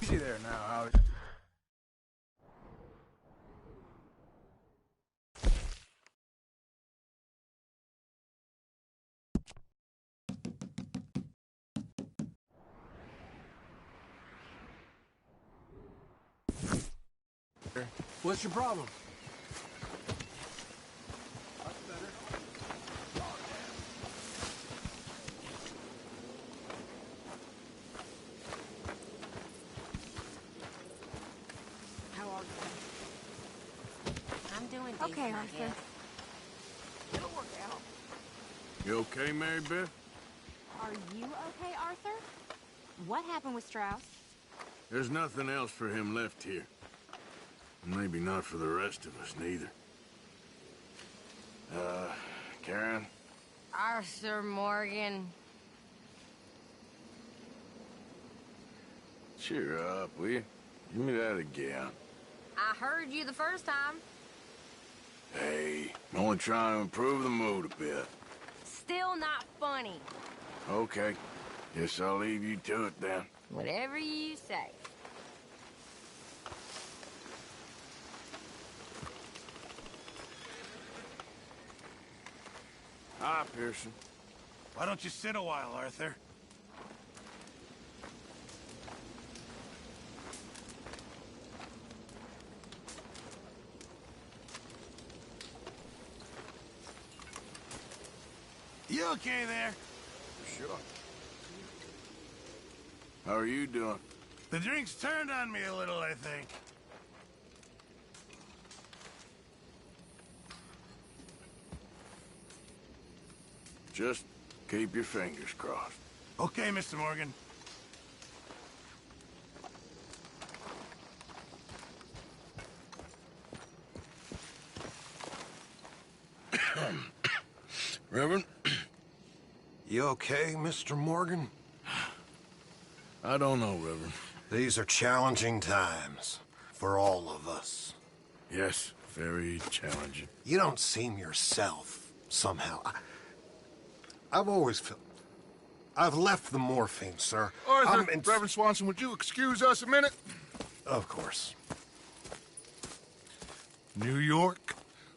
Easy there now, Howie. What's your problem? How are you? I'm doing decent, Okay, I Arthur. guess. It'll work out. You okay, Mary Beth? Are you okay, Arthur? What happened with Strauss? There's nothing else for him left here. Maybe not for the rest of us, neither. Karen? Arthur Morgan. Cheer up, will you? Give me that again. I heard you the first time. Hey, I'm only trying to improve the mood a bit. Still not funny. Okay. Guess I'll leave you to it then. Whatever you say. Hi, Pearson. Why don't you sit a while, Arthur? You okay there? Sure. How are you doing? The drink's turned on me a little, I think. Just keep your fingers crossed. Okay, Mr. Morgan. Reverend? You okay, Mr. Morgan? I don't know, Reverend. These are challenging times for all of us. Yes, very challenging. You don't seem yourself, somehow. I've always felt... I've left the morphine, sir. Arthur, Reverend Swanson, would you excuse us a minute? Of course. New York.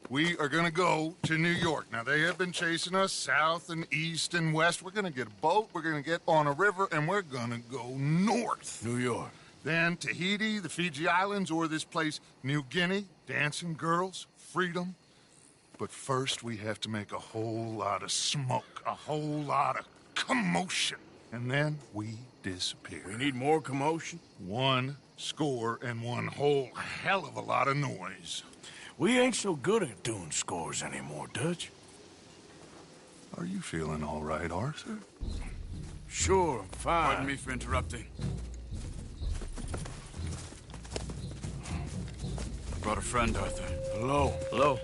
We are gonna go to New York. Now, they have been chasing us south and east and west. We're gonna get a boat, we're gonna get on a river, and we're gonna go north. New York. Then Tahiti, the Fiji Islands, or this place, New Guinea, dancing girls, freedom. But first, we have to make a whole lot of smoke, a whole lot of commotion. And then we disappear. We need more commotion? 1 score and one whole hell of a lot of noise. We ain't so good at doing scores anymore, Dutch. Are you feeling all right, Arthur? Sure, I'm fine. Pardon me for interrupting. I brought a friend, Arthur. Hello. Hello.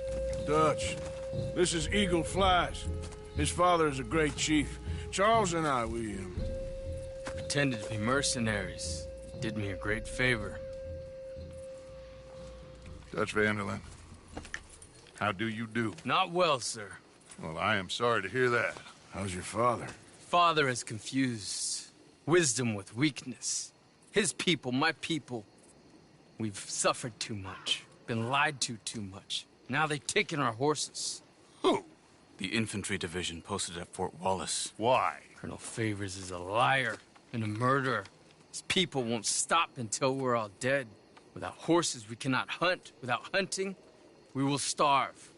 Dutch. This is Eagle Flies. His father is a great chief. Charles and I, we Pretended to be mercenaries. Did me a great favor. Dutch Vanderlyn, how do you do? Not well, sir. Well, I am sorry to hear that. How's your father? Father has confused wisdom with weakness. His people, my people. We've suffered too much. Been lied to too much. Now they've taken our horses. Who? The infantry division posted at Fort Wallace. Why? Colonel Favors is a liar and a murderer. His people won't stop until we're all dead. Without horses, we cannot hunt. Without hunting, we will starve.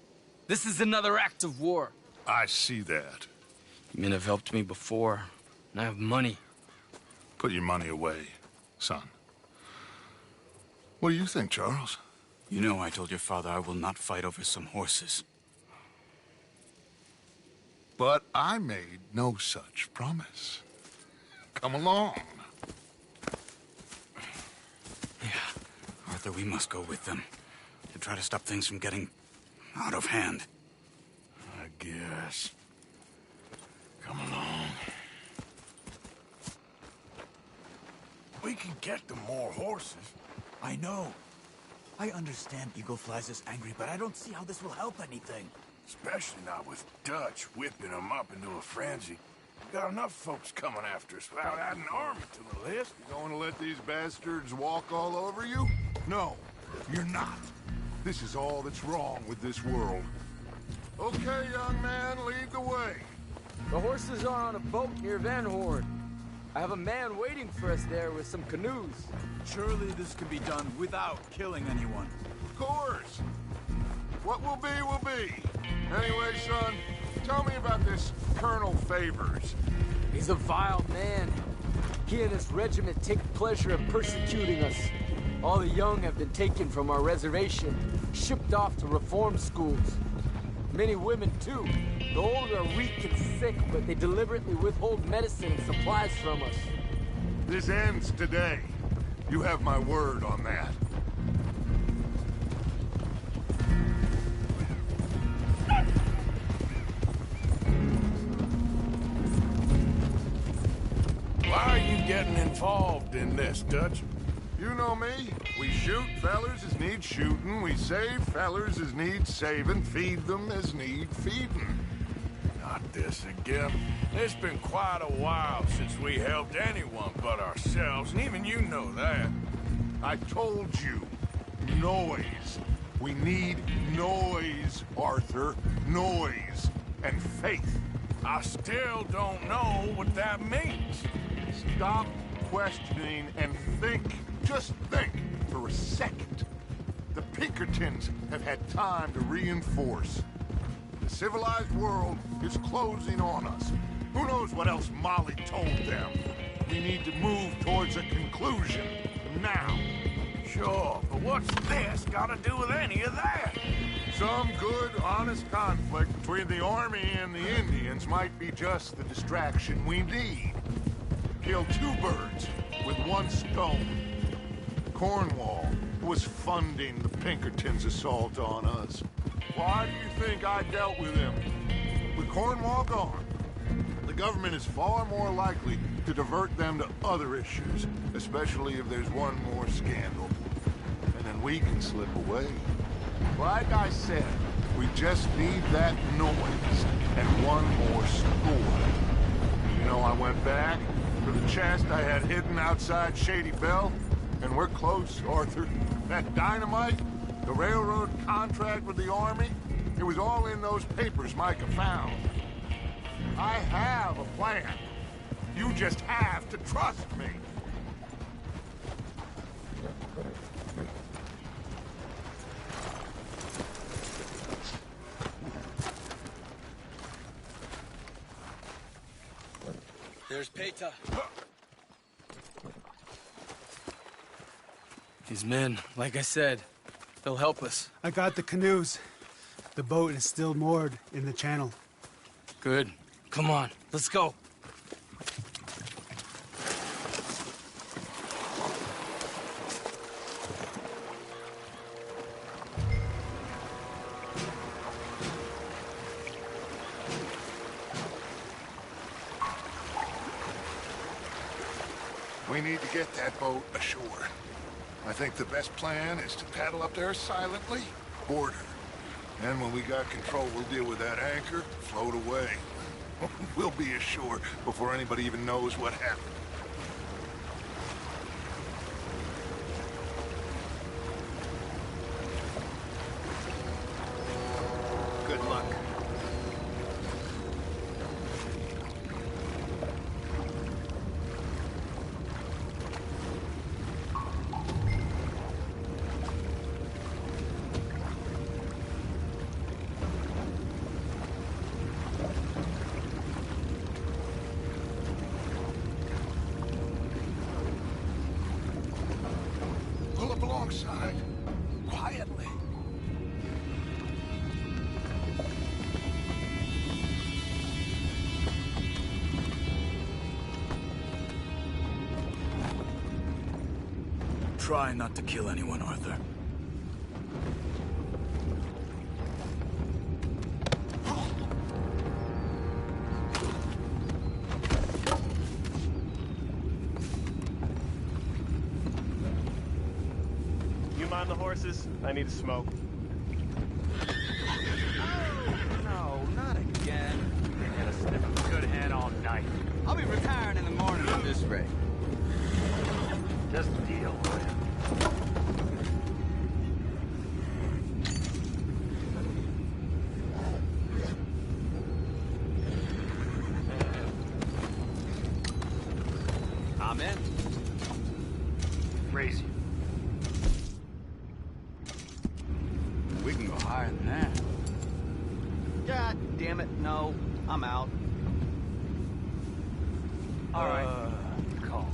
This is another act of war. I see that. Men have helped me before, and I have money. Put your money away, son. What do you think, Charles? You know I told your father I will not fight over some horses. But I made no such promise. Come along. Yeah, Arthur, we must go with them to try to stop things from getting out of hand. I guess. Come along. We can get them more horses. I know. I understand Eagle Flies is angry, but I don't see how this will help anything. Especially not with Dutch whipping them up into a frenzy. We got enough folks coming after us without adding an army to the list. You going to let these bastards walk all over you? No, you're not. This is all that's wrong with this world. Okay, young man, lead the way. The horses are on a boat near Van Horn. I have a man waiting for us there with some canoes. Surely this can be done without killing anyone. Of course. What will be. Anyway, son, tell me about this Colonel Favors. He's a vile man. He and his regiment take pleasure in persecuting us. All the young have been taken from our reservation, shipped off to reform schools. Many women, too. The old are weak and sick, but they deliberately withhold medicine and supplies from us. This ends today. You have my word on that. Why are you getting involved in this, Dutch? You know me. We shoot fellers as need shooting. We save fellers as need saving. Feed them as need feeding. Not this again. It's been quite a while since we helped anyone but ourselves, and even you know that. I told you. Noise. We need noise, Arthur. Noise. And faith. I still don't know what that means. Stop questioning and think. Just think for a second. The Pinkertons have had time to reinforce. The civilized world is closing on us. Who knows what else Molly told them? We need to move towards a conclusion. Now. Sure, but what's this got to do with any of that? Some good, honest conflict between the army and the Indians might be just the distraction we need. Kill two birds with one stone. Cornwall was funding the Pinkertons' assault on us. Why do you think I dealt with him? With Cornwall gone, the government is far more likely to divert them to other issues, especially if there's one more scandal. And then we can slip away. Like I said, we just need that noise and one more score. You know, I went back for the chest I had hidden outside Shady Bell, and we're close, Arthur. That dynamite, the railroad contract with the army, it was all in those papers Micah found. I have a plan. You just have to trust me. There's Peta. These men, like I said, they'll help us. I got the canoes. The boat is still moored in the channel. Good. Come on, let's go. We need to get that boat ashore. I think the best plan is to paddle up there silently, board her. Then when we got control, we'll deal with that anchor, float away. We'll be ashore before anybody even knows what happened. Good luck. Pull up alongside. Quietly. Try not to kill anyone, Arthur. You mind the horses? I need to smoke. No, not again. You've been a sniff of good head all night. night. I'll be retiring in the morning at this rate. Just a deal, William. I'm in. Raise you. We can go higher than that. God damn it, no. I'm out. All right. Call.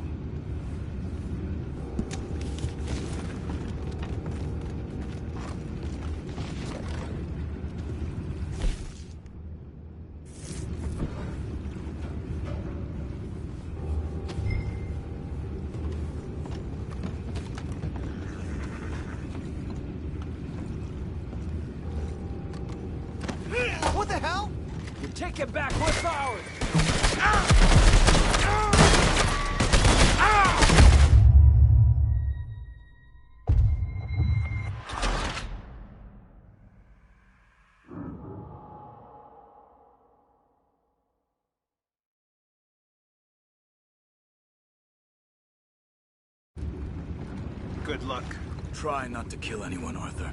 What the hell? You take it back. What's ours? Good luck. Try not to kill anyone, Arthur.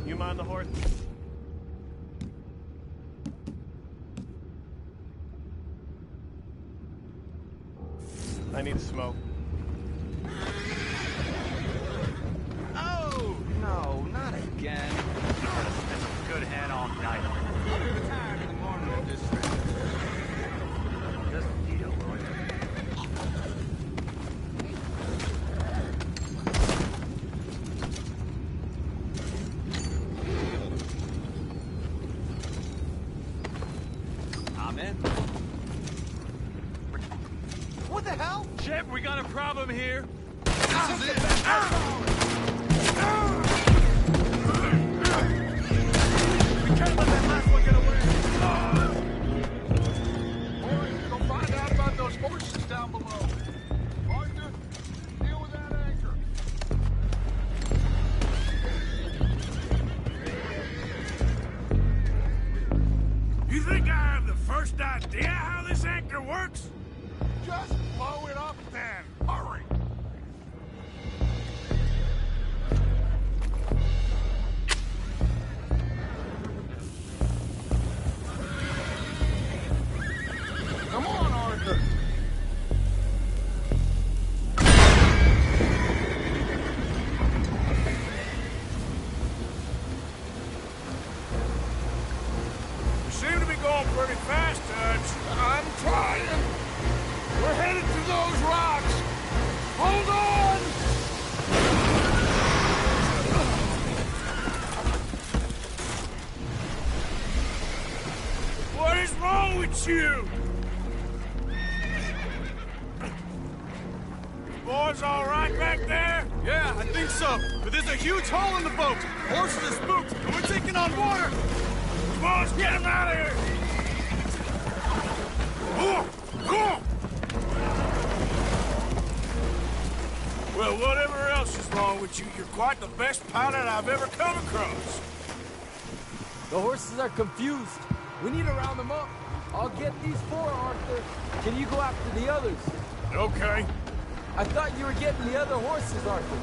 You mind the horse? I need a smoke. Oh, no, not again. That's a good hand all night. I'll be retiring in the morning at this rate. Just a deal, William. I'm in. What the hell? Shep, we got a problem here. This is it. We can't let that last one get away. Boys, go find out about those horses down below. Arthur, deal with that anchor. You think I have the first idea how this anchor works? Just blow it up then. Hurry. Come on, Arthur. You seem to be going pretty fast, Dutch. I'm trying. We're headed to those rocks. Hold on! What is wrong with you? Boys all right back there? Yeah, I think so. But there's a huge hole in the boat. Horses are spooked, and we're taking on water. Come on, let's get him out of here! Go! Well, whatever else is wrong with you, you're quite the best pilot I've ever come across. The horses are confused. We need to round them up. I'll get these four, Arthur. Can you go after the others? Okay. I thought you were getting the other horses, Arthur.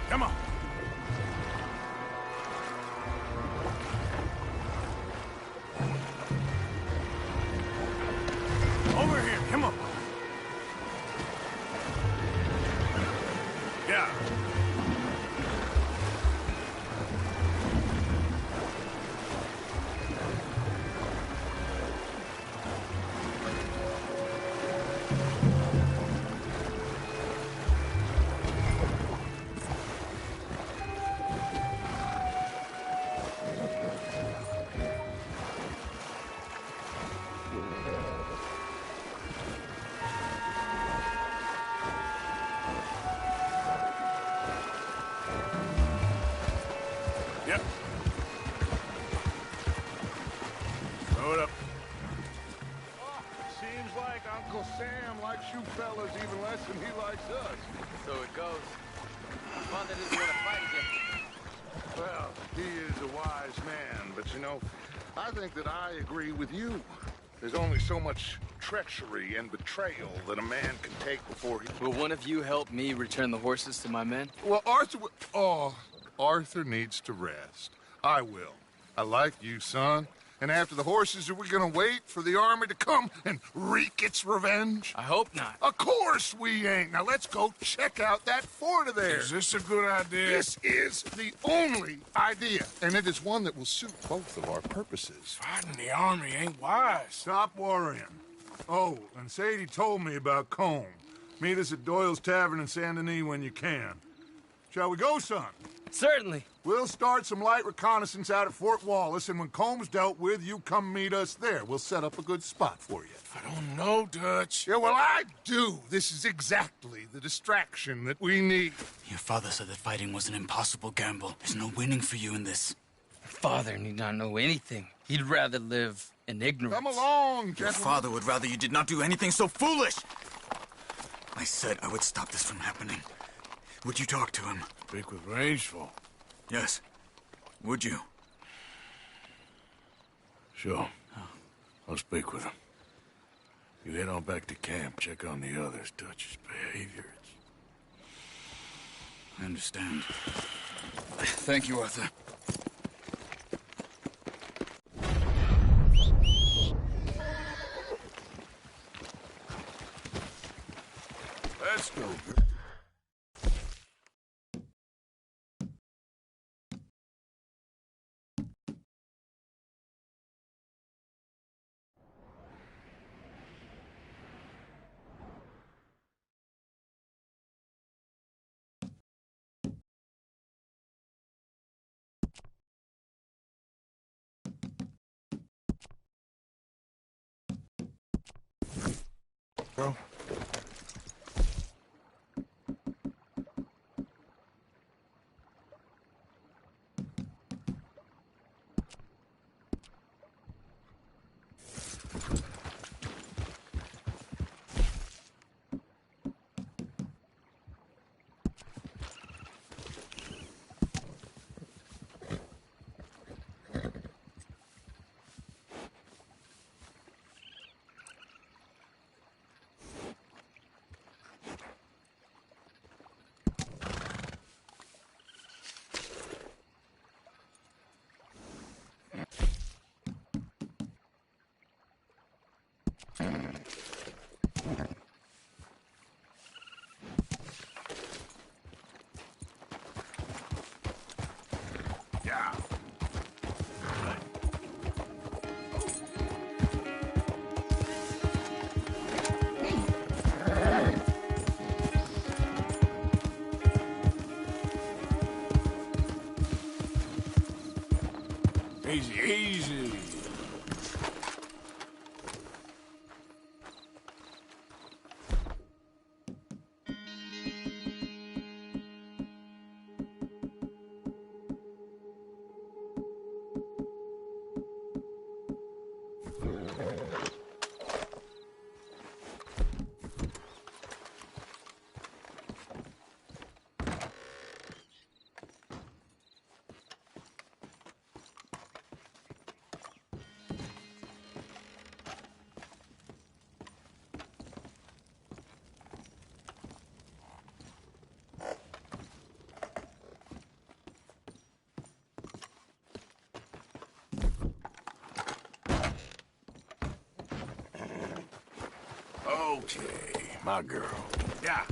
Come on. Over here, come on. Yeah. Yep. Throw it up. Seems like Uncle Sam likes you fellas even less than he likes us. So it goes. Father doesn't want to fight again. Well, he is a wise man, but you know, I think that I agree with you. There's only so much treachery and betrayal that a man can take before he... Will one of you help me return the horses to my men? Well, Arthur needs to rest. I will. I like you, son. And after the horses, are we gonna wait for the army to come and wreak its revenge? I hope not. Of course we ain't. Now let's go check out that fort of theirs. Is this a good idea? This is the only idea, and it is one that will suit both of our purposes. Fighting the army ain't wise. Stop worrying. Oh, and Sadie told me about Combe. Meet us at Doyle's Tavern in Saint Denis when you can. Shall we go, son? Certainly. We'll start some light reconnaissance out at Fort Wallace, and when Combs dealt with, you come meet us there. We'll set up a good spot for you. I don't know, Dutch. Yeah, well, I do. This is exactly the distraction that we need. Your father said that fighting was an impossible gamble. There's no winning for you in this. Father need not know anything. He'd rather live in ignorance. Come along, Your gentlemen. father would rather you did not do anything so foolish. I said I would stop this from happening. Would you talk to him? Speak with Rangeful. Yes. Would you? Sure. I'll speak with him. You head on back to camp. Check on the others. Dutch's behavior. I understand. Thank you, Arthur. Let's go. Go. Yeah. Easy, easy. Okay, my girl. Yeah.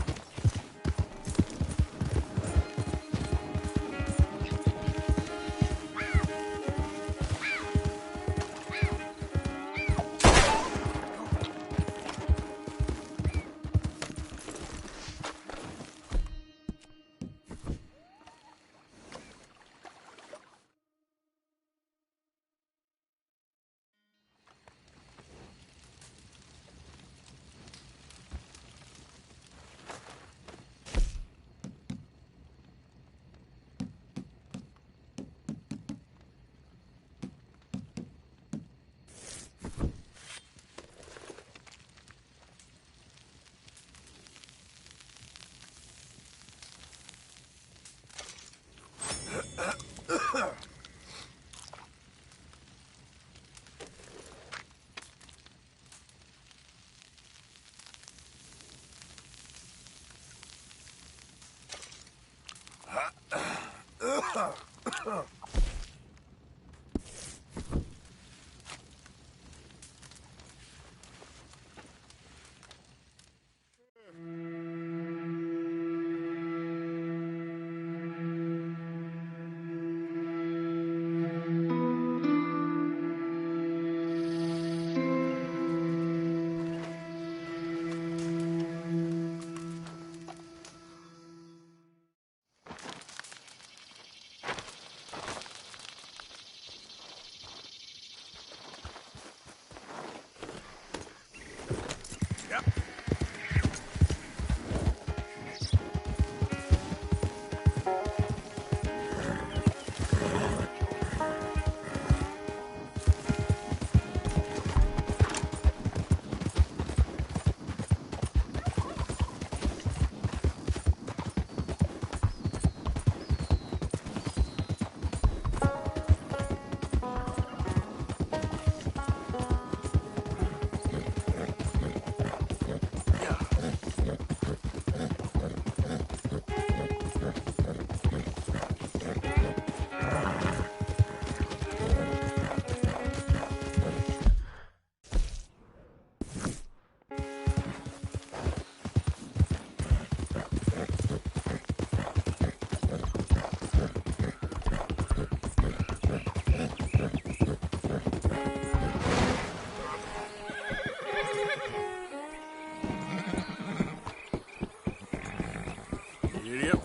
Idiot.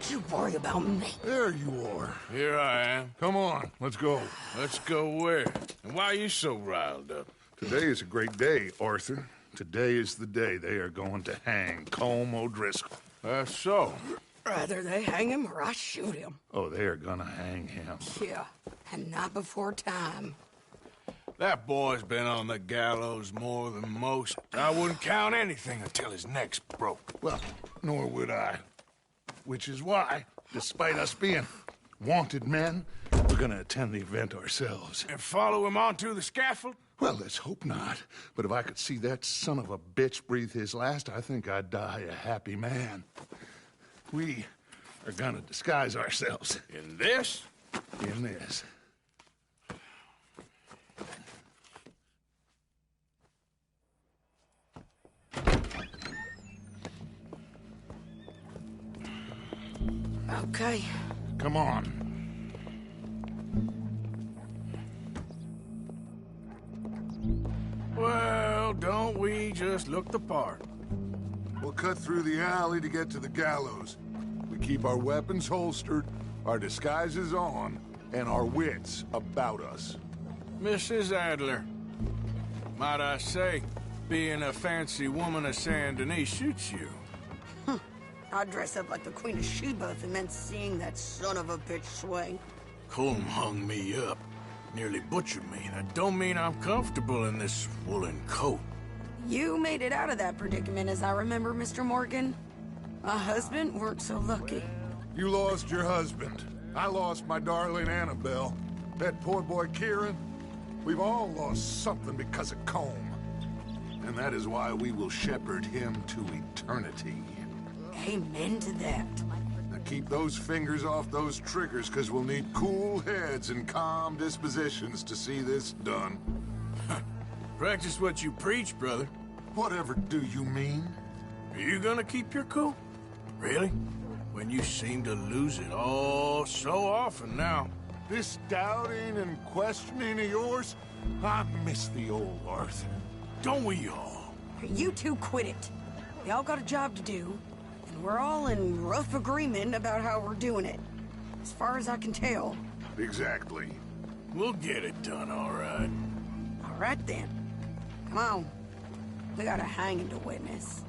Don't you worry about me. There you are. Here I am. Come on, let's go. Let's go where? And why are you so riled up? Today is a great day, Arthur. Today is the day they are going to hang Colm O'Driscoll. That's so. Rather they hang him or I shoot him. Oh, they are gonna hang him. Yeah, and not before time. That boy's been on the gallows more than most. I wouldn't count anything until his neck's broke. Well, nor would I. Which is why, despite us being wanted men, we're gonna attend the event ourselves. And follow him onto the scaffold? Well, let's hope not. But if I could see that son of a bitch breathe his last, I think I'd die a happy man. We are gonna disguise ourselves. In this? In this. Okay. Come on. Well, don't we just look the part? We'll cut through the alley to get to the gallows. We keep our weapons holstered, our disguises on, and our wits about us. Mrs. Adler, might I say, being a fancy woman of Saint Denis suits you. I'd dress up like the Queen of Sheba if it meant seeing that son of a bitch swing. Colm hung me up, nearly butchered me. That don't mean I'm comfortable in this woolen coat. You made it out of that predicament, as I remember, Mr. Morgan. My husband weren't so lucky. You lost your husband. I lost my darling Annabelle. That poor boy Kieran. We've all lost something because of Colm. And that is why we will shepherd him to eternity. Amen to that. Now keep those fingers off those triggers, because we'll need cool heads and calm dispositions to see this done. Practice what you preach, brother. Whatever do you mean? Are you gonna keep your cool? Really? When you seem to lose it all so often now. This doubting and questioning of yours, I miss the old Arthur. Don't we all? You two quit it. We all got a job to do, and we're all in rough agreement about how we're doing it. As far as I can tell. Exactly. We'll get it done, all right. All right, then. Come on. We got a hanging to witness.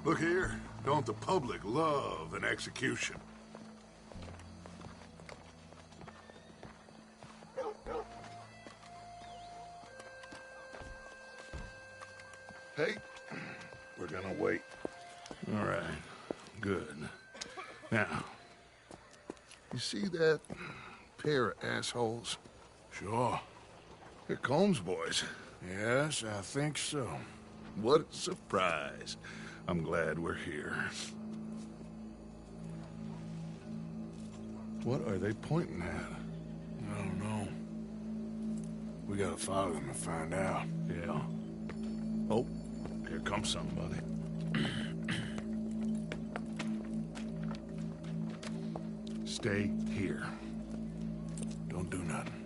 Look here. Don't the public love an execution? Hey, we're gonna wait. All right, good. Now, you see that pair of assholes? Sure. They're Colm's boys. Yes, I think so. What a surprise. I'm glad we're here. What are they pointing at? I don't know. We gotta follow them and find out. Yeah. Oh, here comes somebody. Stay here. Don't do nothing.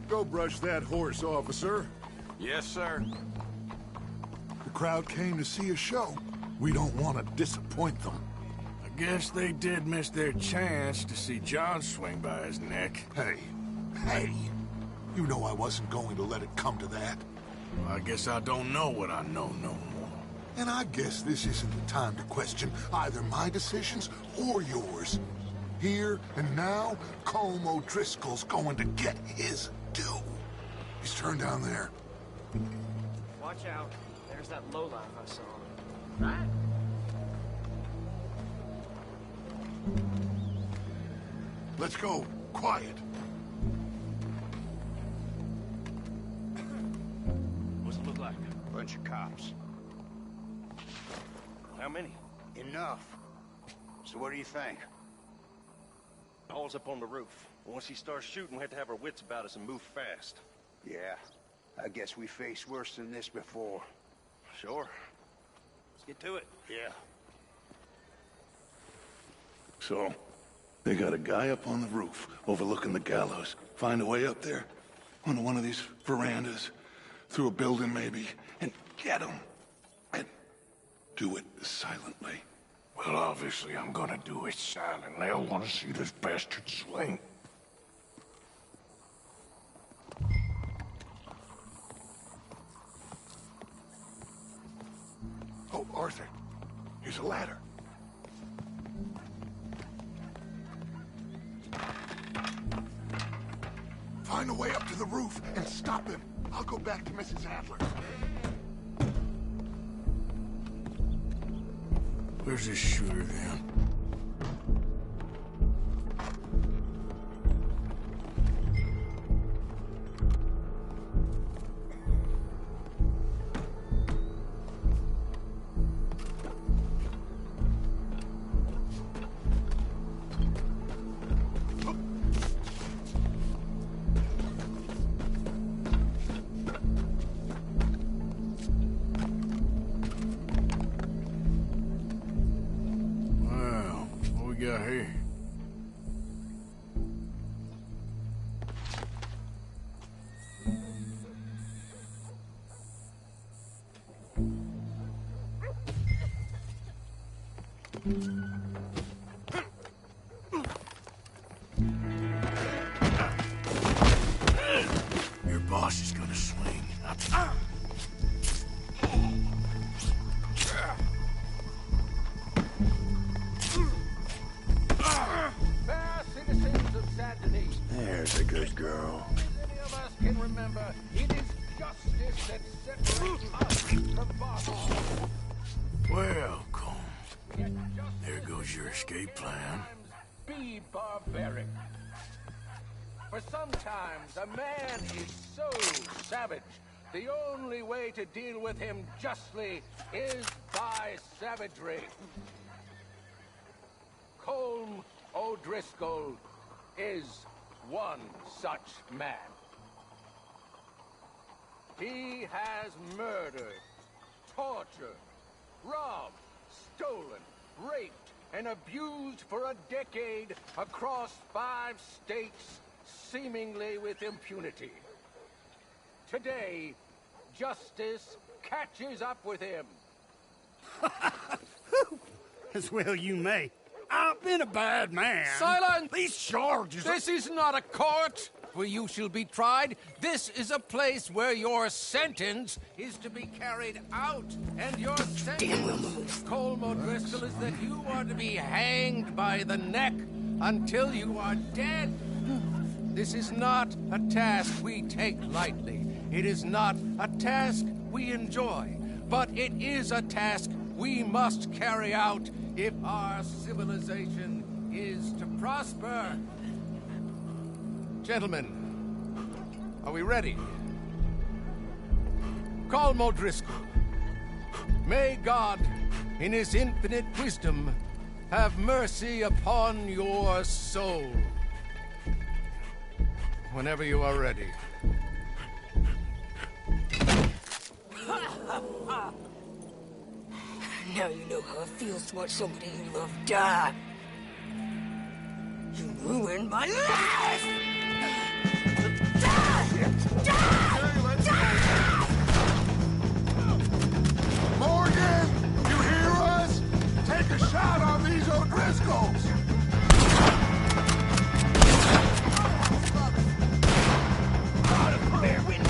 Go brush that horse, officer. Yes, sir. The crowd came to see a show. We don't want to disappoint them. I guess they did miss their chance to see John swing by his neck. Hey, you know I wasn't going to let it come to that. Well, I guess I don't know what I know no more. And I guess this isn't the time to question either my decisions or yours. Here and now, Colm O'Driscoll's going to get his due. He's turned down there. Watch out. There's that lowlife I saw. Right? Let's go. Quiet. What's it look like? Bunch of cops. How many? Enough. So what do you think? All's up on the roof. Once he starts shooting, we have to have our wits about us and move fast. Yeah. I guess we faced worse than this before. Sure. Let's get to it. Yeah. So, they got a guy up on the roof overlooking the gallows. Find a way up there, onto one of these verandas, through a building maybe, and get them. And do it silently. Well, obviously I'm gonna do it silently. I want to see this bastard swing. Oh, Arthur, here's a ladder. Find a way up to the roof and stop him. I'll go back to Mrs. Adler. Where's this shooter then? Got here. Your boss is gonna swing. There's a good girl. Any of us can remember, it is justice that separates us from bosses. Welcome. There goes your escape plan. Be barbaric. For sometimes a man is so savage, the only way to deal with him justly is by savagery. Colm O'Driscoll is one such man. He has murdered, tortured, robbed, stolen, raped, and abused for a decade across 5 states, seemingly with impunity. Today, justice catches up with him. As well you may. I've been a bad man. Silence! These charges... This is not a court where you shall be tried. This is a place where your sentence is to be carried out. And your sentence, Colm O'Driscoll, is that you are to be hanged by the neck until you are dead. This is not a task we take lightly. It is not a task we enjoy. But it is a task we must carry out if our civilization is to prosper. Gentlemen, are we ready? Colm O'Driscoll, may God, in his infinite wisdom, have mercy upon your soul. Whenever you are ready. Now you know how it feels to watch somebody you love die. You ruined my life! Morgan, you hear us? Take a shot on these O'Driscolls! Out of clear window!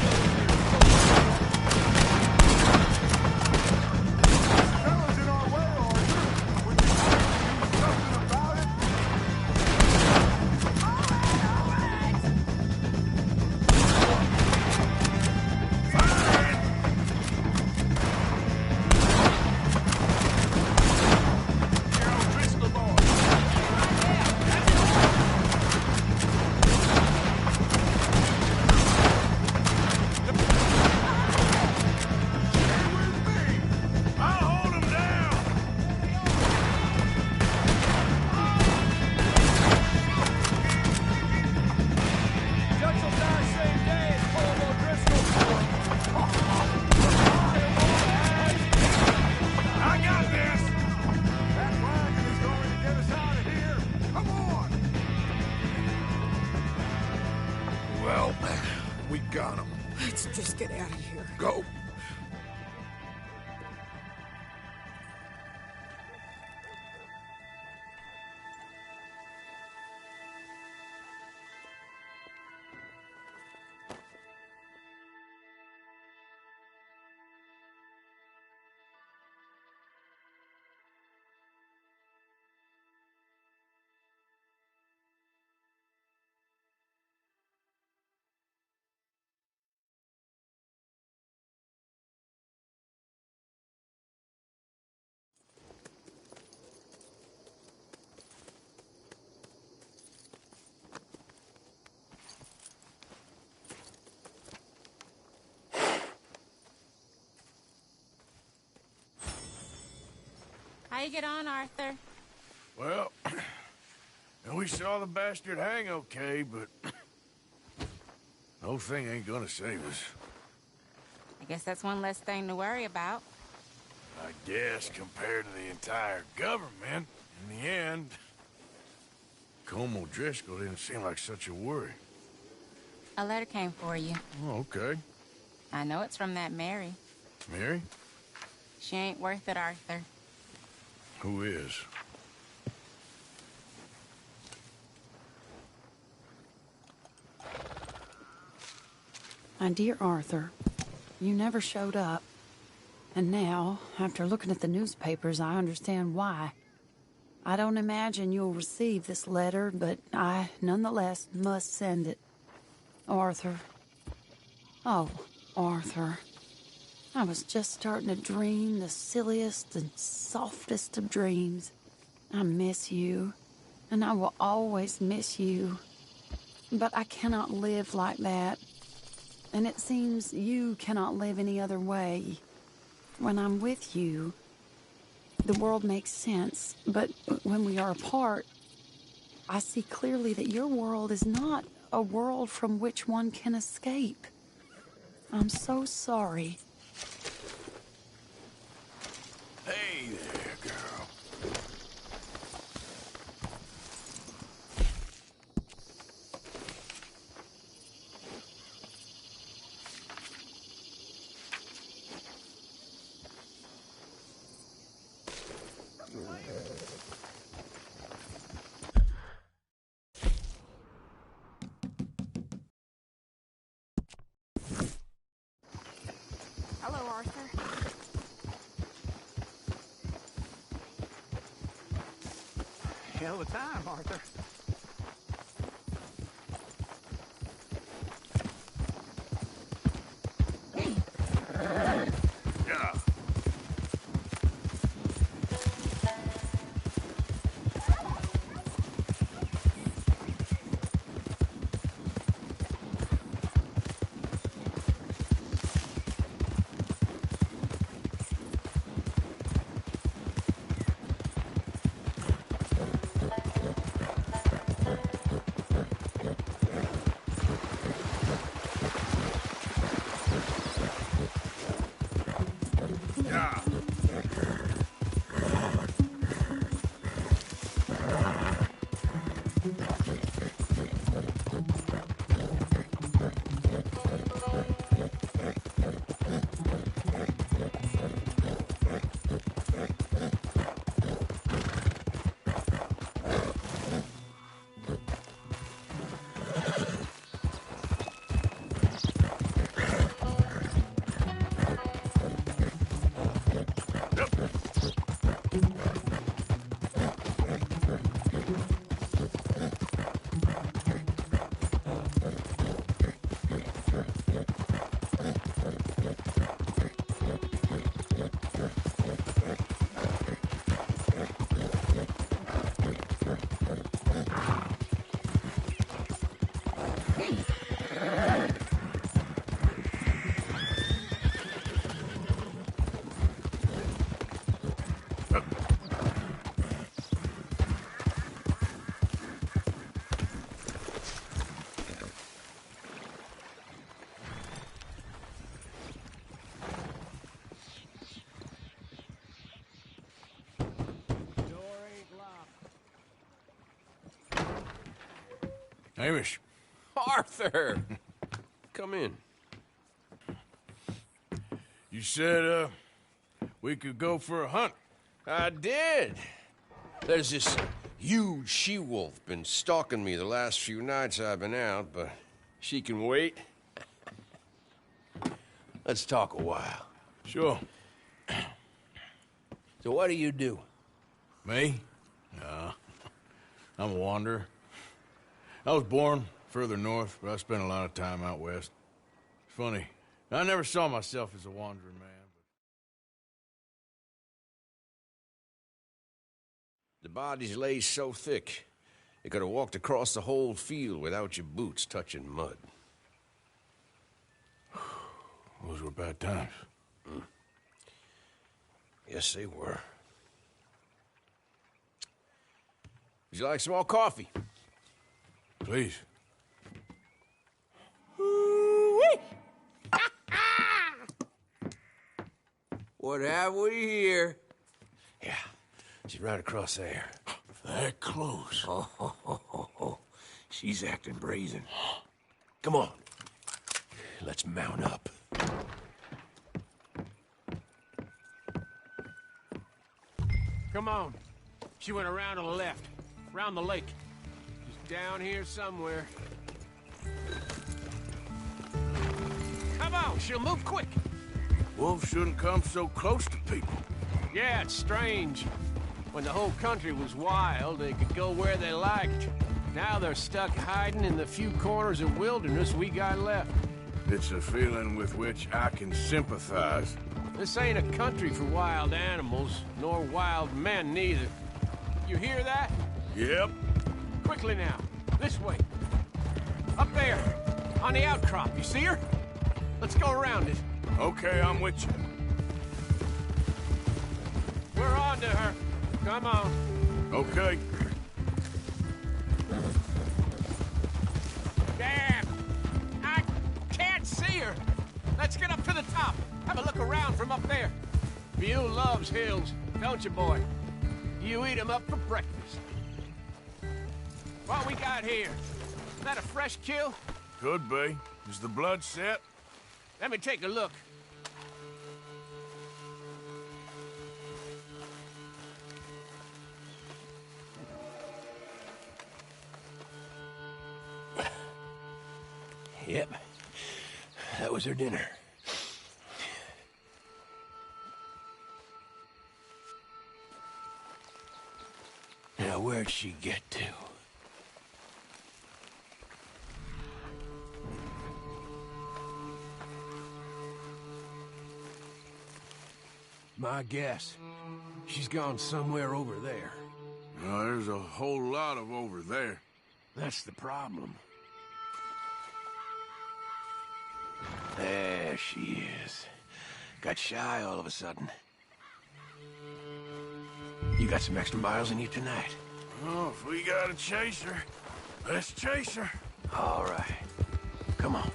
Well, we got him. Let's just get out of here. Go. How you get on, Arthur? Well, we saw the bastard hang okay, but the whole thing ain't gonna save us. I guess that's one less thing to worry about. I guess compared to the entire government, in the end, Colm O'Driscoll didn't seem like such a worry. A letter came for you. Oh, okay. I know it's from that Mary. Mary? She ain't worth it, Arthur. Who is? My dear Arthur, you never showed up. And now, after looking at the newspapers, I understand why. I don't imagine you'll receive this letter, but I, nonetheless, must send it. Arthur. Oh, Arthur. I was just starting to dream the silliest and softest of dreams. I miss you, and I will always miss you. But I cannot live like that. And it seems you cannot live any other way. When I'm with you, the world makes sense. But when we are apart, I see clearly that your world is not a world from which one can escape. I'm so sorry. Hey there, girl. Hello, Arthur. Hell of a time, Arthur. Yeah. Hamish. Arthur! Come in. You said, we could go for a hunt. I did. There's this huge she-wolf been stalking me the last few nights I've been out, but she can wait. Let's talk a while. Sure. So what do you do? Me? No. I'm a wanderer. I was born further north, but I spent a lot of time out west. It's funny. I never saw myself as a wandering man. The bodies lay so thick, you could have walked across the whole field without your boots touching mud. Those were bad times. Yes, they were. Would you like some more coffee? Please. What have we here? Yeah, she's right across there. That close. Oh. She's acting brazen. Come on. Let's mount up. Come on. She went around to the left. Around the lake. She's down here somewhere. Come on, she'll move quick. Wolves shouldn't come so close to people. Yeah, it's strange. When the whole country was wild, they could go where they liked. Now they're stuck hiding in the few corners of wilderness we got left. It's a feeling with which I can sympathize. This ain't a country for wild animals, nor wild men neither. You hear that? Yep. Quickly now. This way. Up there. On the outcrop. You see her? Let's go around it. Okay, I'm with you. We're on to her. Come on. Okay. Damn! I can't see her! Let's get up to the top. Have a look around from up there. You loves hills, don't you, boy? You eat 'em up for breakfast. What we got here? Is that a fresh kill? Could be. Is the blood set? Let me take a look. Yep. That was her dinner. Now, where'd she get to? My guess. She's gone somewhere over there. No, there's a whole lot of over there. That's the problem. There she is. Got shy all of a sudden. You got some extra miles in you tonight? Oh, if we gotta chase her, let's chase her. All right. Come on.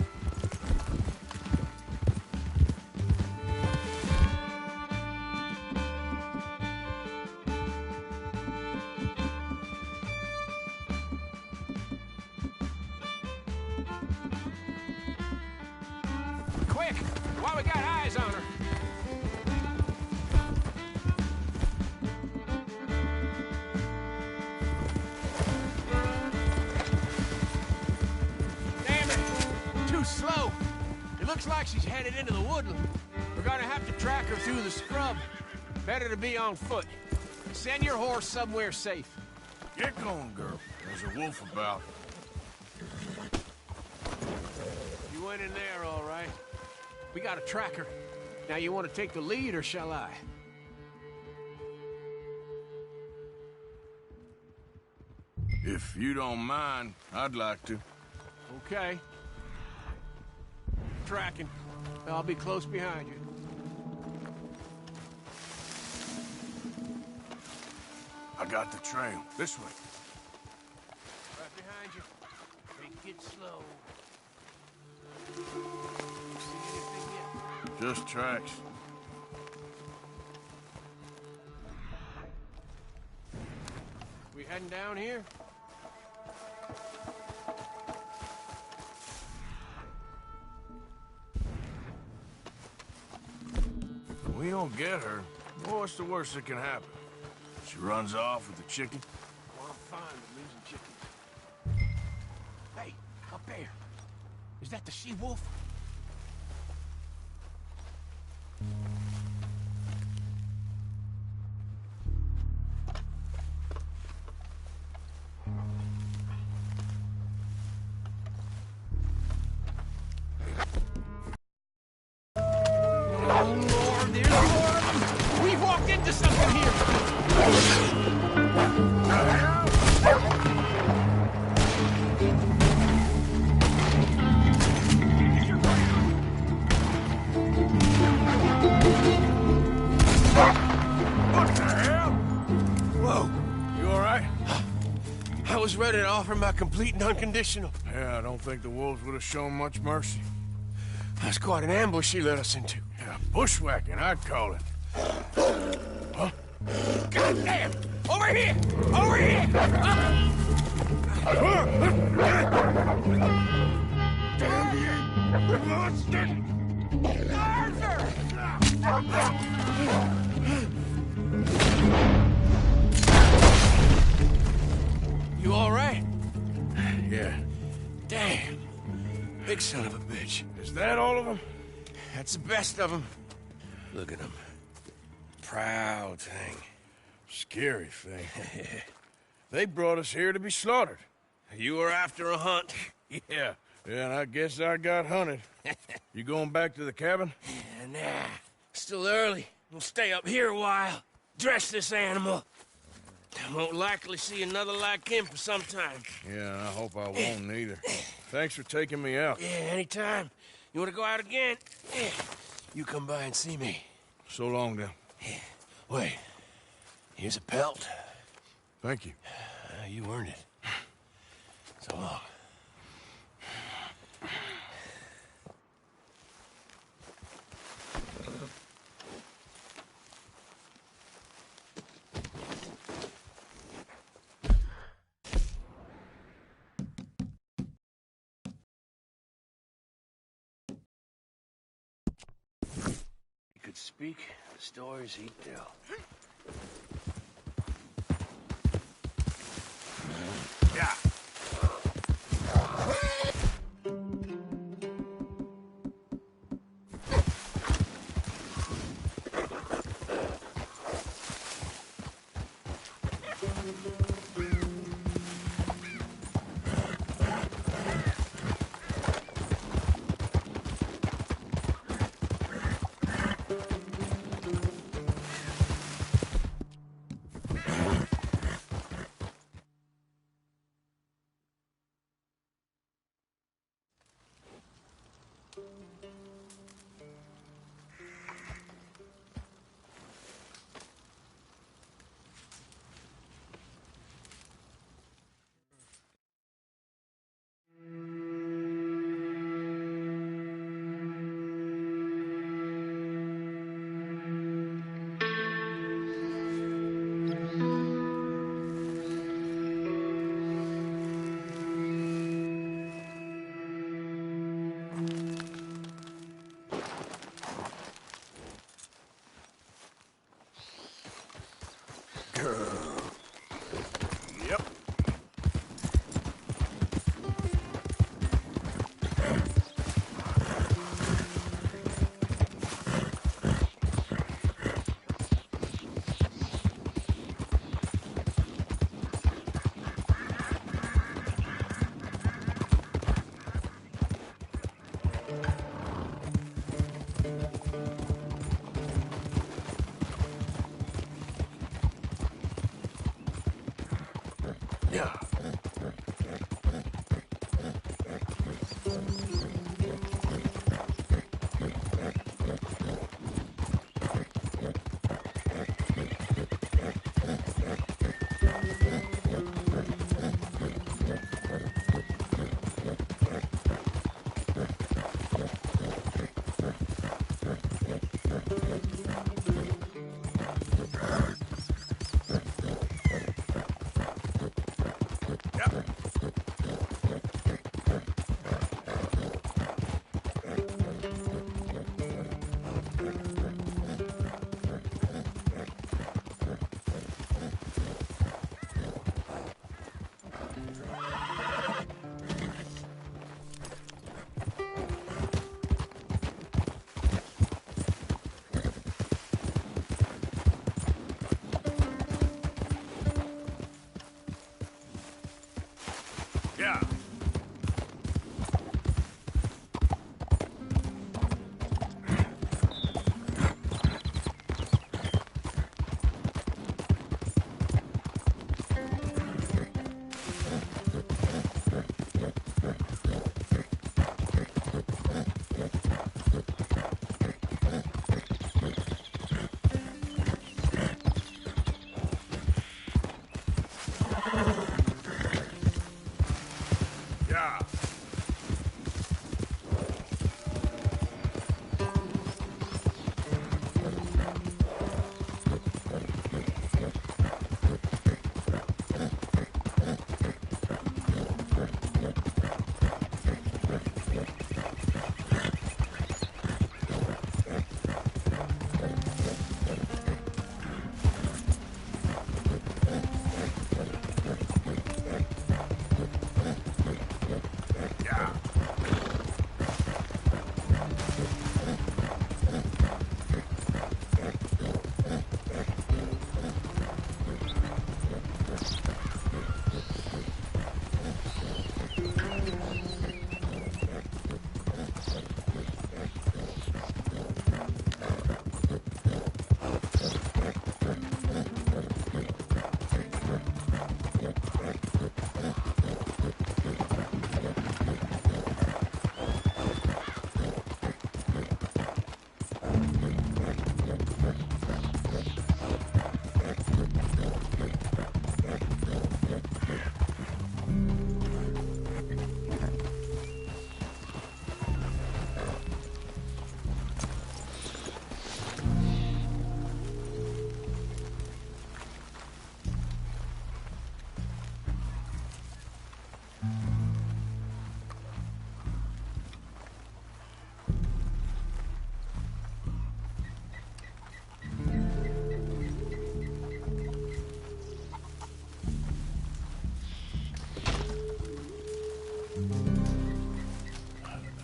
Quick! While we got eyes on her. Damn it! Too slow. It looks like she's headed into the woodland. We're gonna have to track her through the scrub. Better to be on foot. Send your horse somewhere safe. Get going, girl. There's a wolf about. You went in there, all right. We got a tracker. Now, you want to take the lead, or shall I? If you don't mind, I'd like to. Okay. Tracking. I'll be close behind you. I got the trail. This way. Right behind you. Take it slow. See anything yet? Just tracks. We heading down here? If we don't get her, well, what's the worst that can happen? She runs off with the chicken? Well, I'm fine with losing chickens. Hey, up there. Is that the she-wolf? Oh, Lord, there's more of them! We've walked into something here! I was ready to offer my complete and unconditional. Yeah, I don't think the wolves would have shown much mercy. That's quite an ambush he led us into. Yeah, bushwhacking, I'd call it. Huh? Goddamn! Over here! Over here! Damn you! Monster! Arthur! You all right? Yeah. Damn. Big son of a bitch. Is that all of them? That's the best of them. Look at him. Proud thing. Scary thing. They brought us here to be slaughtered. You were after a hunt. Yeah, and I guess I got hunted. You going back to the cabin? Nah, still early. We'll stay up here a while. Dress this animal. I won't likely see another like him for some time. Yeah, I hope I won't neither. Thanks for taking me out. Yeah, anytime. You want to go out again? You come by and see me. So long, then. Wait. Here's a pelt. Thank you. You earned it. So long. He could speak the stories he'd tell. Yeah. Yep. Yeah. Yeah.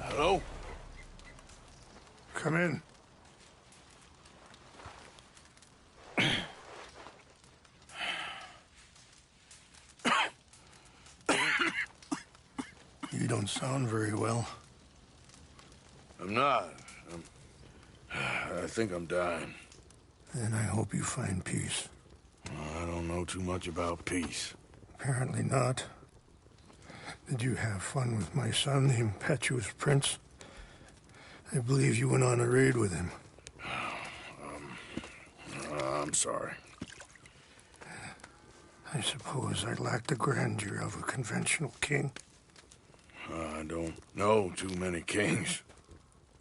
Hello? Come in. You don't sound very well. I'm not. I think I'm dying. Then I hope you find peace. I don't know too much about peace. Apparently not. Did you have fun with my son, the impetuous prince? I believe you went on a raid with him. I'm sorry. I suppose I lack the grandeur of a conventional king. I don't know too many kings.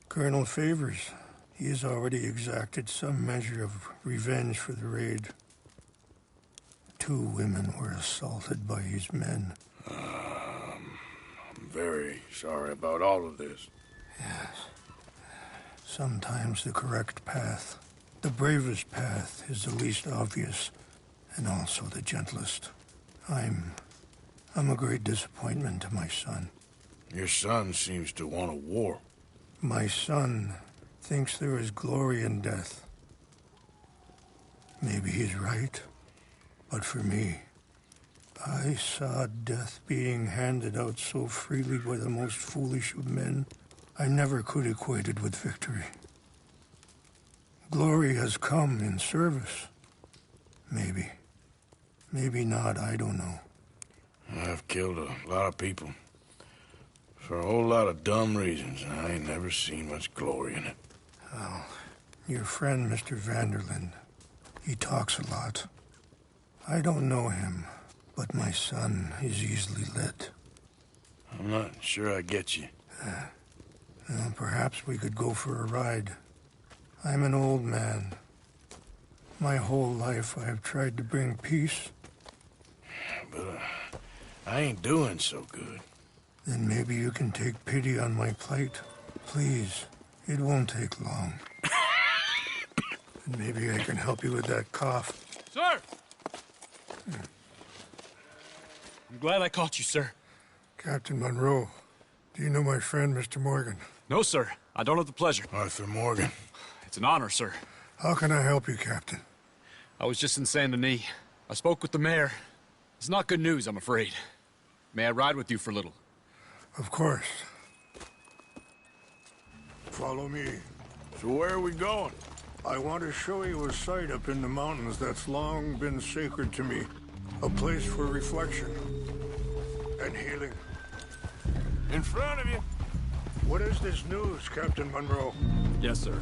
Colonel Favors, he has already exacted some measure of revenge for the raid. 2 women were assaulted by his men. I'm very sorry about all of this. Yes. Sometimes the correct path, the bravest path, is the least obvious, and also the gentlest. I'm a great disappointment to my son. Your son seems to want a war. My son thinks there is glory in death. Maybe he's right, but for me, I saw death being handed out so freely by the most foolish of men, I never could equate it with victory. Glory has come in service. Maybe. Maybe not, I don't know. I've killed a lot of people. For a whole lot of dumb reasons, and I ain't never seen much glory in it. Well, your friend, Mr. Vanderlyn, he talks a lot. I don't know him, but my son is easily led. I'm not sure I get you. Well, perhaps we could go for a ride. I'm an old man. My whole life I have tried to bring peace. But I ain't doing so good. Then maybe you can take pity on my plight. Please, it won't take long. And maybe I can help you with that cough. Sir! I'm glad I caught you, sir. Captain Monroe, do you know my friend, Mr. Morgan? No, sir. I don't have the pleasure. Arthur Morgan. It's an honor, sir. How can I help you, Captain? I was just in Saint Denis. I spoke with the mayor. It's not good news, I'm afraid. May I ride with you for a little? Of course. Follow me. So where are we going? I want to show you a site up in the mountains that's long been sacred to me. A place for reflection and healing. In front of you. What is this news, Captain Monroe? Yes, sir.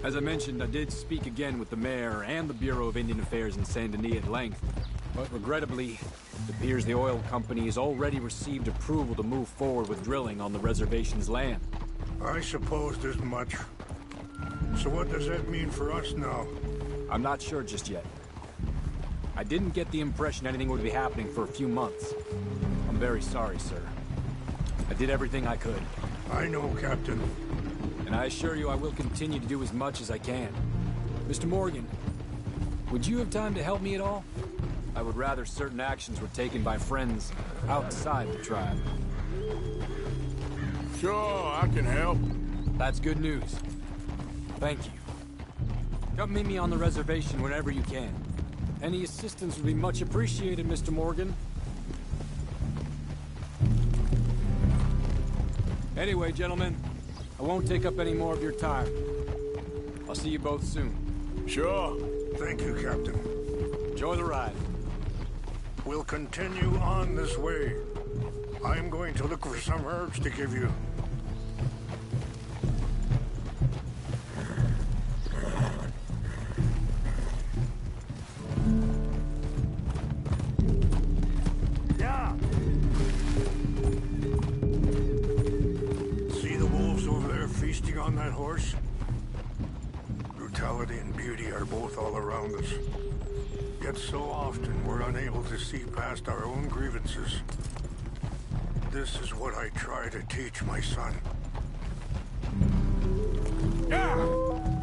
As I mentioned, I did speak again with the mayor and the Bureau of Indian Affairs in Saint Denis at length. But regrettably, it appears the oil company has already received approval to move forward with drilling on the reservation's land. I supposed as much. So what does that mean for us now? I'm not sure just yet. I didn't get the impression anything would be happening for a few months. I'm very sorry, sir. I did everything I could. I know, Captain. And I assure you I will continue to do as much as I can. Mr. Morgan, would you have time to help me at all? I would rather certain actions were taken by friends outside the tribe. Sure, I can help. That's good news. Thank you. Come meet me on the reservation whenever you can. Any assistance would be much appreciated, Mr. Morgan. Anyway, gentlemen, I won't take up any more of your time. I'll see you both soon. Sure. Thank you, Captain. Enjoy the ride. We'll continue on this way. I'm going to look for some herbs to give you. Yeah. See the wolves over there feasting on that horse? Brutality and beauty are both all around us. Yet so often we're unable to see past our own grievances. This is what I try to teach my son. Yeah!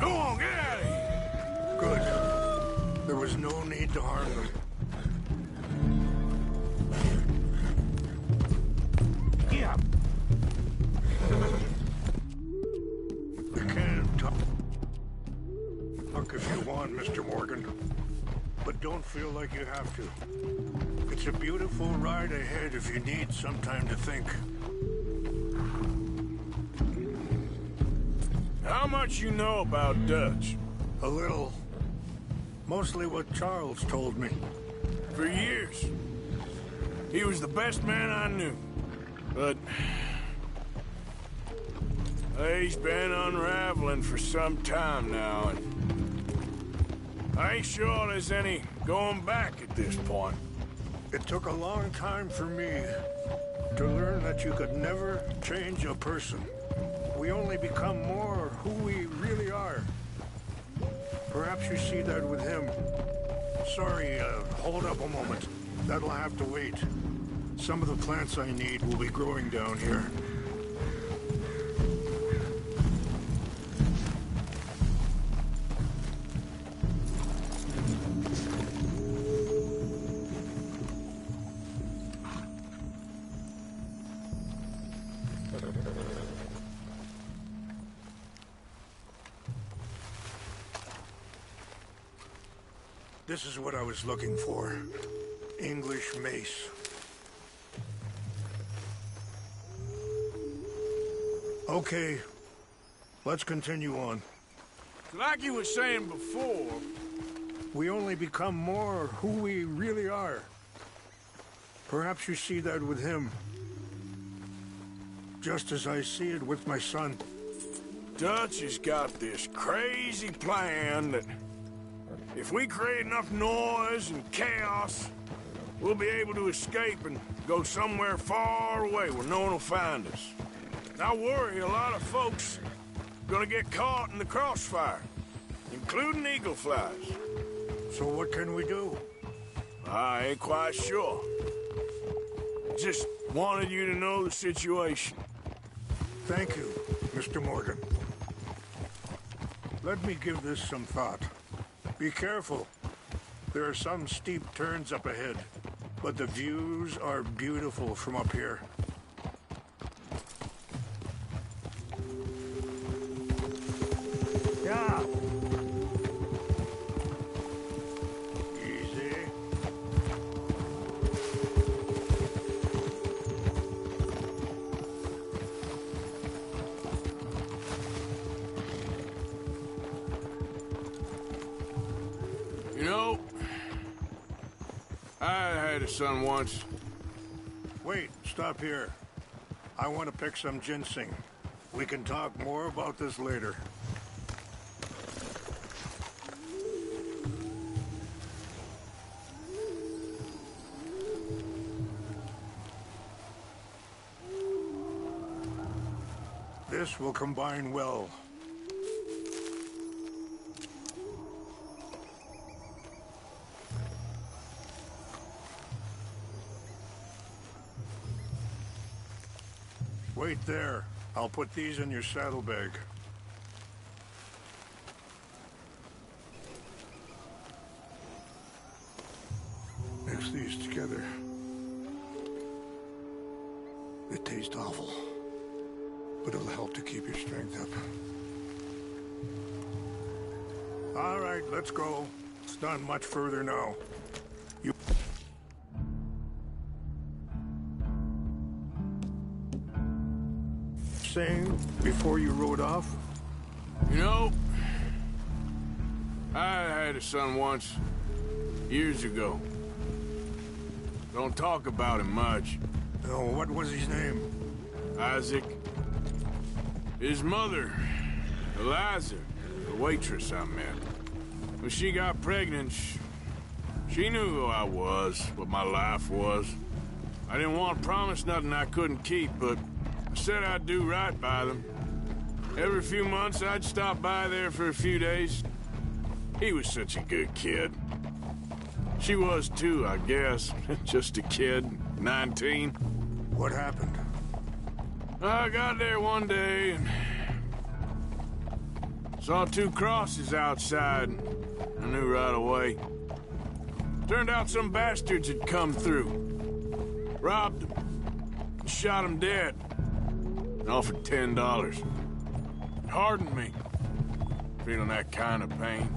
Go on, get out of here! Good. There was no need to harm them. Yeah. You can talk if you want, Mr. Morgan. But don't feel like you have to. It's a beautiful ride ahead if you need some time to think. How much you know about Dutch? A little. Mostly what Charles told me. For years. He was the best man I knew. But he's been unraveling for some time now, and I ain't sure there's any going back at this point. It took a long time for me to learn that you could never change a person. We only become more who we really are. Perhaps you see that with him. Sorry, hold up a moment. That'll have to wait. Some of the plants I need will be growing down here. This is what I was looking for. English mace. Okay, let's continue on. Like you were saying before, we only become more who we really are. Perhaps you see that with him. Just as I see it with my son. Dutch has got this crazy plan that if we create enough noise and chaos, we'll be able to escape and go somewhere far away where no one will find us. I worry a lot of folks are gonna get caught in the crossfire, including eagle flies. So what can we do? I ain't quite sure. Just wanted you to know the situation. Thank you, Mr. Morgan. Let me give this some thought. Be careful. There are some steep turns up ahead, but the views are beautiful from up here. Yeah. Easy. You know, I had a son once. Wait, stop here. I want to pick some ginseng. We can talk more about this later. This will combine well. Wait there. I'll put these in your saddlebag. Mix these together. They taste awful, but it'll help to keep your strength up. All right, let's go. It's not much further now. You... saying before you rode off? You know, I had a son once, years ago. Don't talk about him much. Oh, what was his name? Isaac. His mother, Eliza, the waitress I met. When she got pregnant, she knew who I was, what my life was. I didn't want to promise nothing I couldn't keep, but I said I'd do right by them. Every few months, I'd stop by there for a few days. He was such a good kid. She was too, I guess. Just a kid, 19. What happened? I got there one day and saw 2 crosses outside. I knew right away. Turned out some bastards had come through. Robbed them. And shot them dead. And offered $10. It hardened me. Feeling that kind of pain.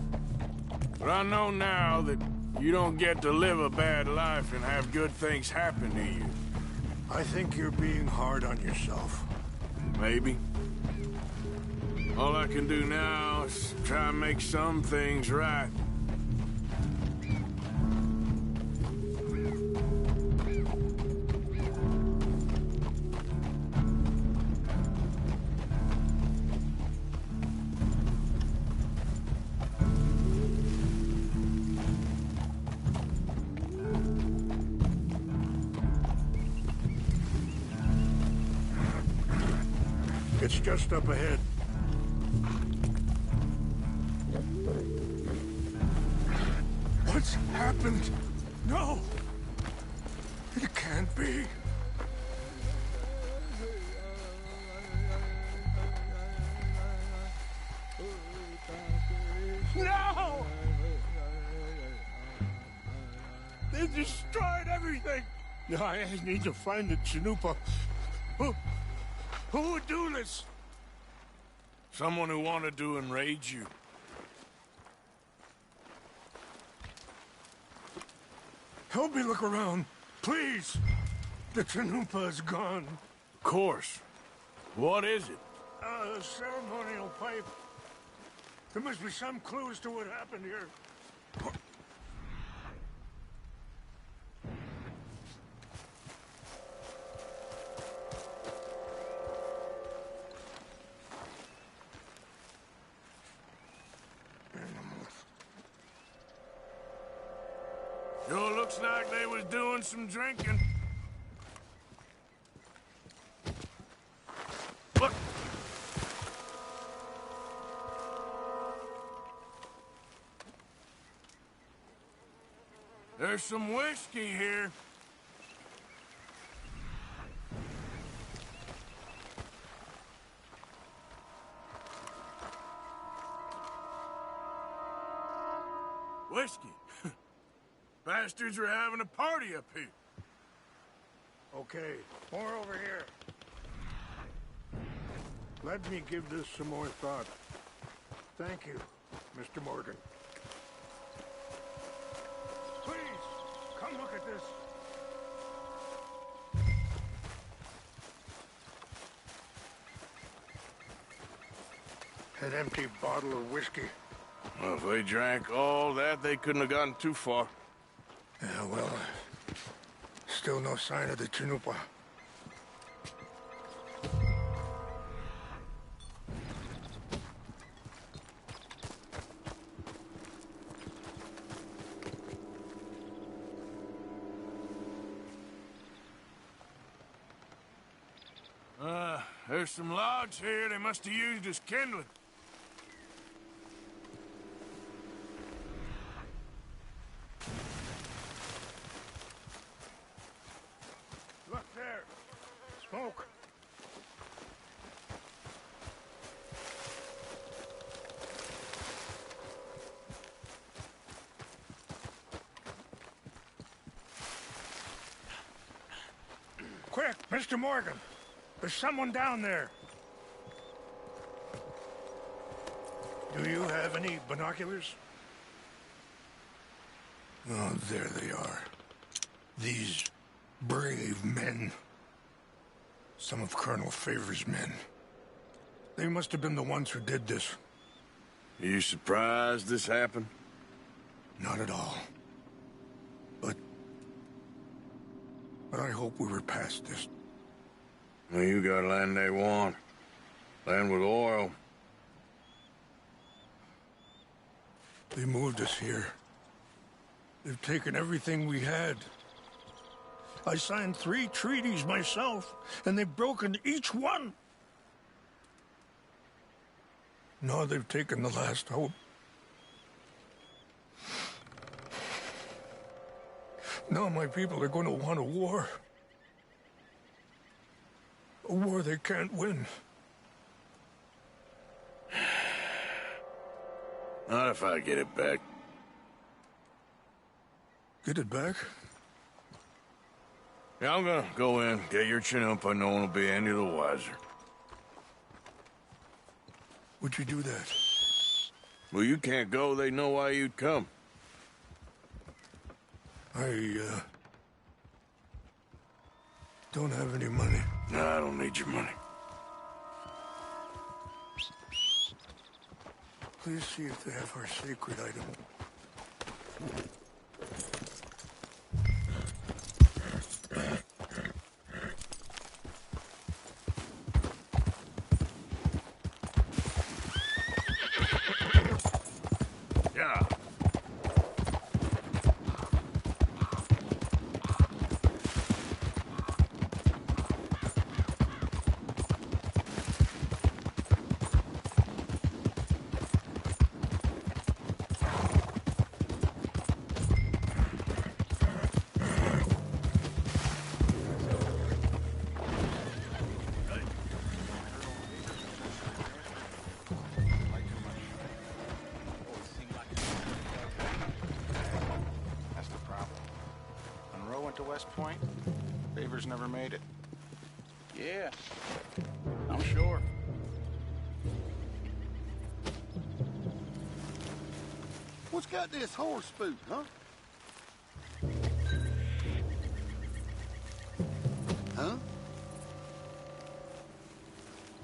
But I know now that you don't get to live a bad life and have good things happen to you. I think you're being hard on yourself. Maybe. All I can do now is try and make some things right. It's just up ahead. What's happened? No! It can't be. No! They destroyed everything! I need to find the Chanupa. Who would do this? Someone who wanted to enrage you. Help me look around, please. The Chanupa is gone. Of course. What is it? A ceremonial pipe. There must be some clues to what happened here. Sure looks like they was doing some drinking. Look! There's some whiskey here. Whiskey? Bastards are having a party up here. Okay, more over here. Let me give this some more thought. Thank you, Mr. Morgan. Please, come look at this. An empty bottle of whiskey. Well, if they drank all that, they couldn't have gotten too far. Yeah, well, still no sign of the Chanupa. There's some logs here they must have used as kindling. Look there. Smoke. Quick, Mr. Morgan. There's someone down there. Do you have any binoculars? Oh, there they are. These brave men. Some of Colonel Favor's men. They must have been the ones who did this. Are you surprised this happened? Not at all. But I hope we were past this. Well, you got land they want. Land with oil. They moved us here. They've taken everything we had. I signed 3 treaties myself, and they've broken each one. Now they've taken the last hope. Now my people are going to want a war. A war they can't win. Not if I get it back. Get it back? Yeah, I'm gonna go in, get your Chinook, but no one will be any the wiser. Would you do that? Well, you can't go, they know why you'd come. I, don't have any money. No, I don't need your money. Please see if they have our sacred item. Yeah. That's the problem. Monroe went to West Point. Favors never made it. Yeah, I'm sure. What's got this horse spook, huh? Huh?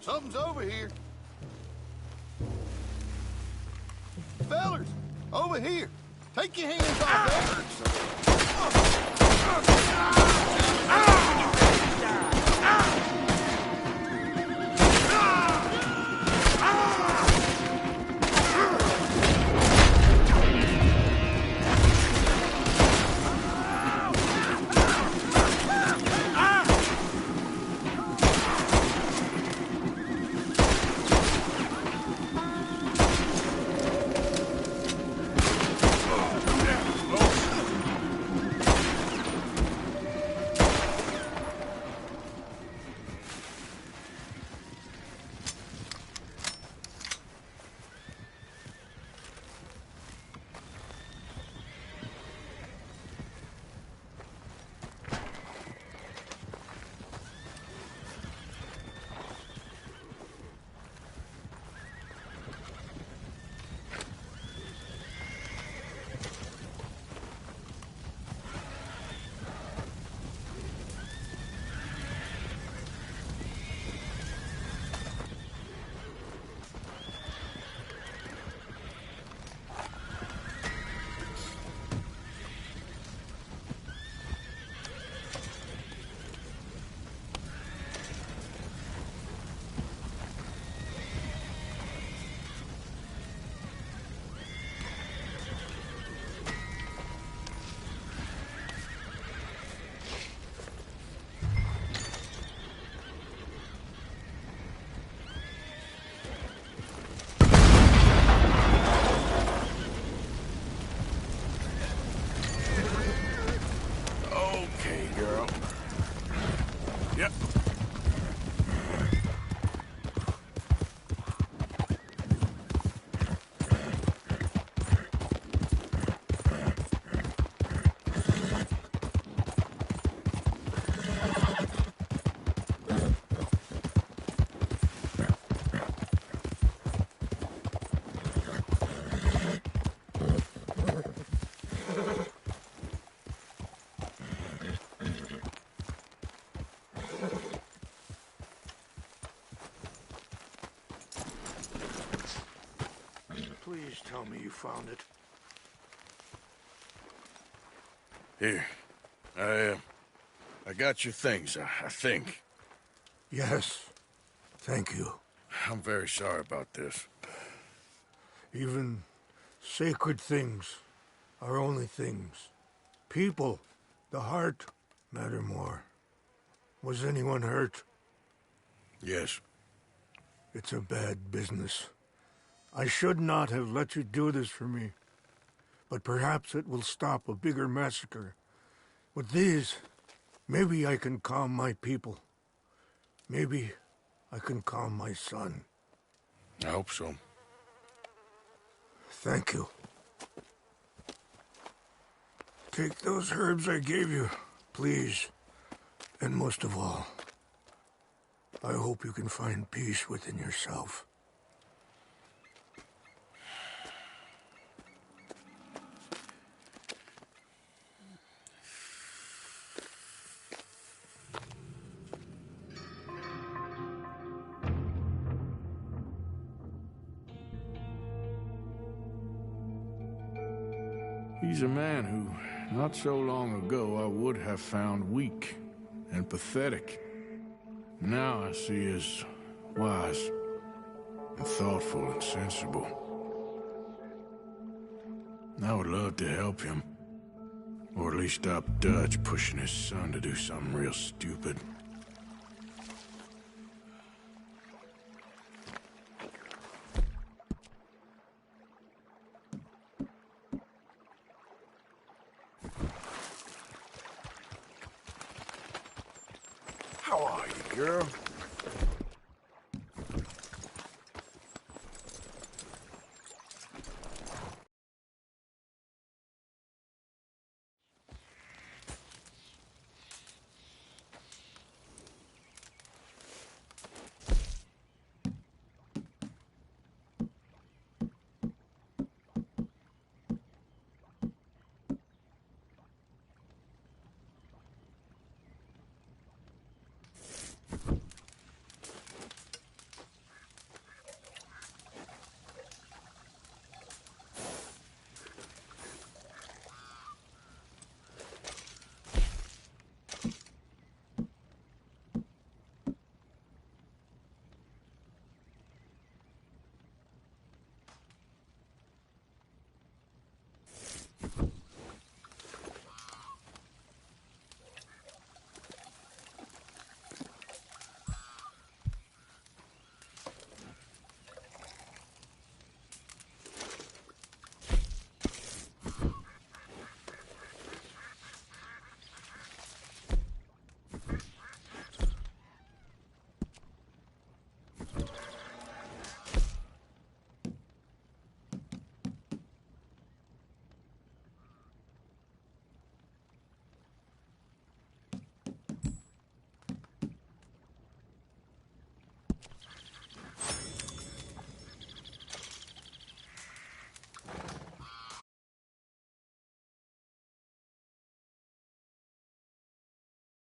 Something's over here. Fellers, over here. Take your hands off Okay, girl. Yep. Please tell me you found it. Here. I got your things, I think. Yes. Thank you. I'm very sorry about this. Even sacred things are only things. People, the heart, matter more. Was anyone hurt? Yes. It's a bad business. I should not have let you do this for me. But perhaps it will stop a bigger massacre. With these, maybe I can calm my people. Maybe I can calm my son. I hope so. Thank you. Take those herbs I gave you, please. And most of all, I hope you can find peace within yourself. He's a man who, not so long ago, I would have found weak and pathetic. Now I see as wise and thoughtful and sensible. I would love to help him. Or at least stop Dutch pushing his son to do something real stupid. How are you, girl?